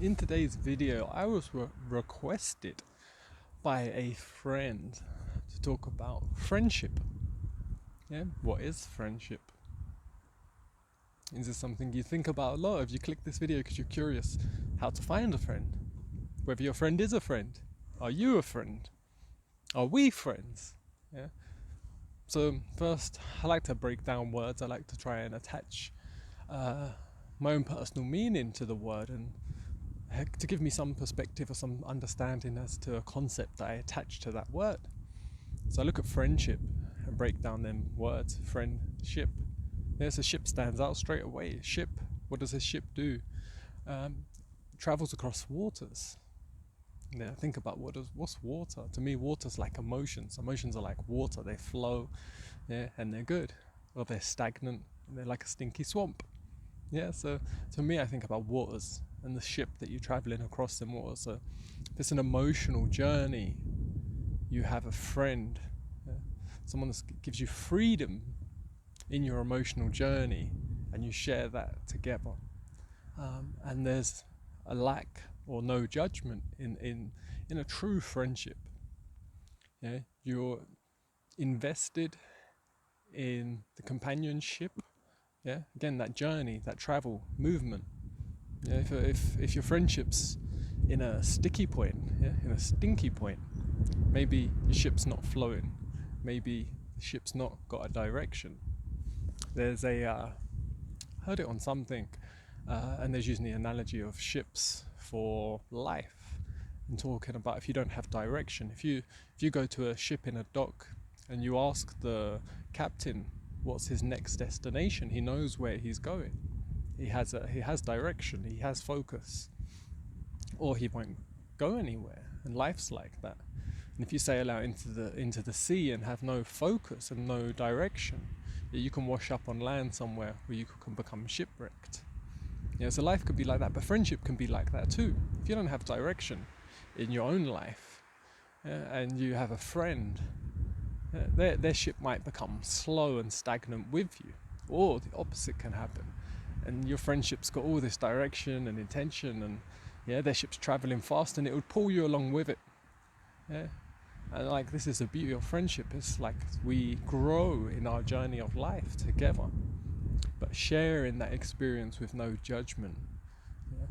In today's video, I was requested by a friend to talk about friendship. Yeah, what is friendship? Is this something you think about a lot if you click this video because you're curious how to find a friend? Whether your friend is a friend? Are you a friend? Are we friends? Yeah. So first, I like to break down words. I like to try and attach my own personal meaning to the word and to give me some perspective or some understanding as to a concept that I attach to that word. So I look at friendship and break down them words. Friendship. There's a ship stands out straight away. Ship. What does a ship do? Travels across waters. Yeah, think about what's water. To me, water's like emotions. Emotions are like water. They flow, yeah, and they're good. Or they're stagnant. And they're like a stinky swamp. Yeah, so to me, I think about waters and the ship that you're traveling across them waters. So if it's an emotional journey, you have a friend, yeah? Someone that gives you freedom in your emotional journey, and you share that together. And there's a lack or no judgment in a true friendship. Yeah, you're invested in the companionship. Yeah, again, that journey, that travel, movement. Yeah, if your friendship's in a sticky point, yeah, in a stinky point, maybe your ship's not flowing. Maybe the ship's not got a direction. There's heard it on something, and there's using the analogy of ships for life, and talking about if you don't have direction. If you go to a ship in a dock and you ask the captain what's his next destination, he knows where he's going. He has direction. He has focus, or he won't go anywhere. And life's like that. And if you sail out into the sea and have no focus and no direction, you can wash up on land somewhere where you can become shipwrecked. Yeah, so life could be like that, but friendship can be like that too. If you don't have direction in your own life, and you have a friend, their ship might become slow and stagnant with you, or the opposite can happen. And your friendship's got all this direction and intention, and yeah, their ship's traveling fast, and it would pull you along with it. Yeah, and like this is the beauty of friendship. It's like we grow in our journey of life together, but sharing that experience with no judgment. Yeah?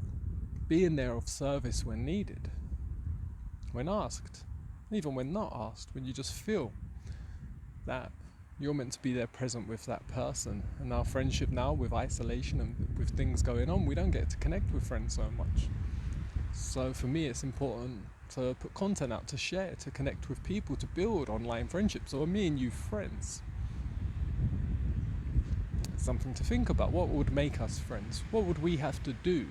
Being there of service when needed, when asked, even when not asked, when you just feel that you're meant to be there present with that person. And our friendship now, with isolation and with things going on, we don't get to connect with friends so much. So for me, it's important to put content out, to share, to connect with people, to build online friendships, or me and you friends. It's something to think about. What would make us friends? What would we have to do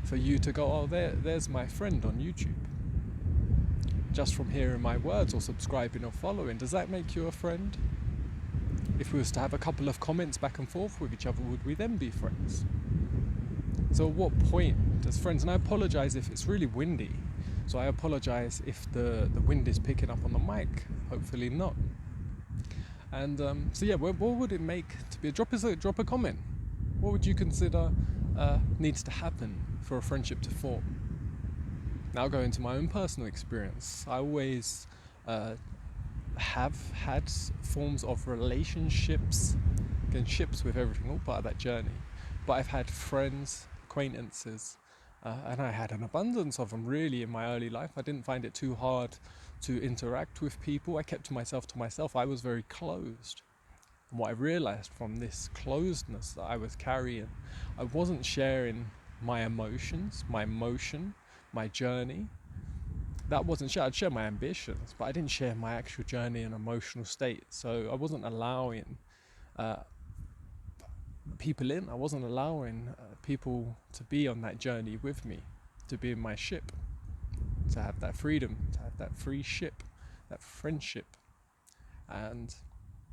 for you to go, oh, there's my friend on YouTube? Just from hearing my words or subscribing or following, does that make you a friend? If we was to have a couple of comments back and forth with each other, would we then be friends? So at what point does friends, and I apologise if it's really windy, so I apologise if the wind is picking up on the mic, hopefully not. And so yeah, what would it make to be drop a comment? What would you consider needs to happen for a friendship to form? Now go into my own personal experience. I always have had forms of relationships, again, ships with everything, all part of that journey. But I've had friends, acquaintances, and I had an abundance of them really in my early life. I didn't find it too hard to interact with people. I kept myself to myself. I was very closed. And what I realized from this closedness that I was carrying, I wasn't sharing my emotions, my emotion, my journey. That wasn't shared. I'd share my ambitions, but I didn't share my actual journey and emotional state. So I wasn't allowing people in. I wasn't allowing people to be on that journey with me, to be in my ship, to have that freedom, to have that free ship, that friendship. And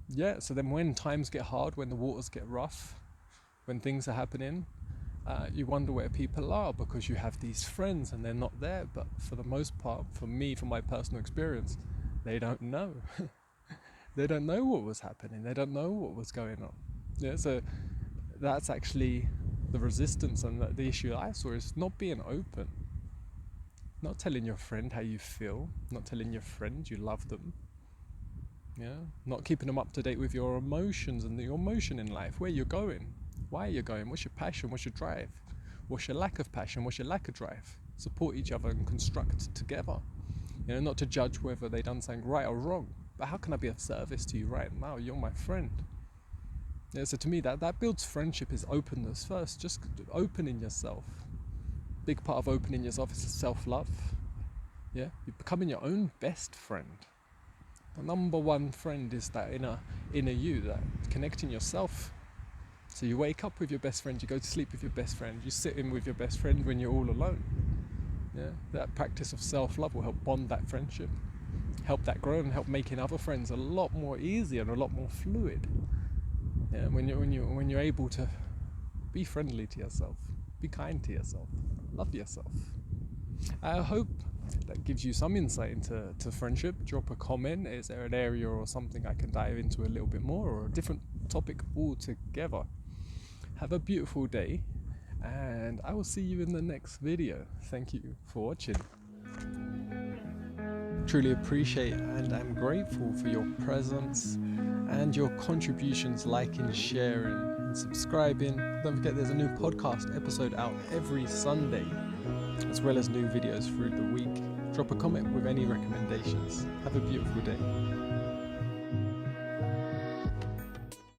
yeah, so then when times get hard, when the waters get rough, when things are happening, you wonder where people are, because you have these friends and they're not there. But for the most part, for me, from my personal experience, they don't know. They don't know what was happening. They don't know what was going on. Yeah, so that's actually the resistance and the issue I saw is not being open, not telling your friend how you feel, not telling your friend you love them. Yeah, not keeping them up to date with your emotions and your motion in life, where you're going, why you're going, what's your passion, what's your drive, what's your lack of passion, what's your lack of drive. Support each other and construct together. Not to judge whether they done something right or wrong, but how can I be of service to you right now? You're my friend. Yeah, so to me, that builds friendship is openness first, just opening yourself. Big part of opening yourself is self-love. Yeah, you're becoming your own best friend. The number one friend is that inner you, that connecting yourself. So you wake up with your best friend, you go to sleep with your best friend, you sit in with your best friend when you're all alone. Yeah, that practice of self-love will help bond that friendship, help that grow, and help making other friends a lot more easy and a lot more fluid. Yeah, when you're able to be friendly to yourself, be kind to yourself, love yourself. I hope that gives you some insight into friendship. Drop a comment. Is there an area or something I can dive into a little bit more, or a different topic altogether? Have a beautiful day, and I will see you in the next video. Thank you for watching. Truly appreciate and I'm grateful for your presence and your contributions, liking, sharing, and subscribing. Don't forget there's a new podcast episode out every Sunday, as well as new videos through the week. Drop a comment with any recommendations. Have a beautiful day.